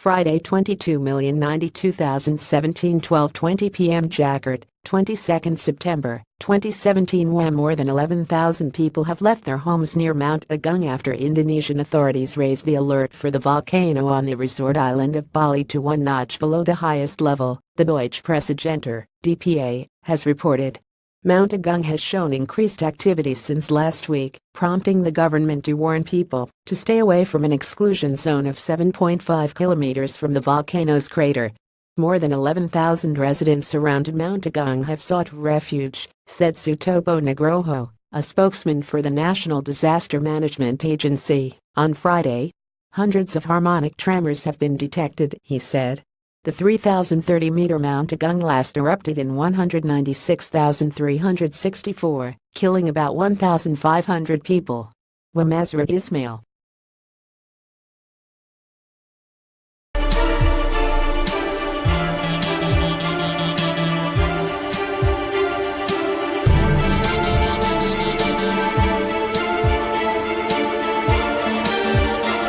Friday 22,092,017 12:20 p.m. JAKART, 22nd September 2017 WAM More than 11,000 people have left their homes near Mount Agung after Indonesian authorities raised the alert for the volcano on the resort island of Bali to one notch below the highest level, the Deutsche Presseagentur, DPA, has reported. Mount Agung has shown increased activity since last week, prompting the government to warn people to stay away from an exclusion zone of 7.5 kilometers from the volcano's crater. More than 11,000 residents around Mount Agung have sought refuge, said Sutopo Nugroho, a spokesman for the National Disaster Management Agency, on Friday. Hundreds of harmonic tremors have been detected, he said. The 3,030-meter Mount Agung last erupted in 196,364, killing about 1,500 people. WAM Ismail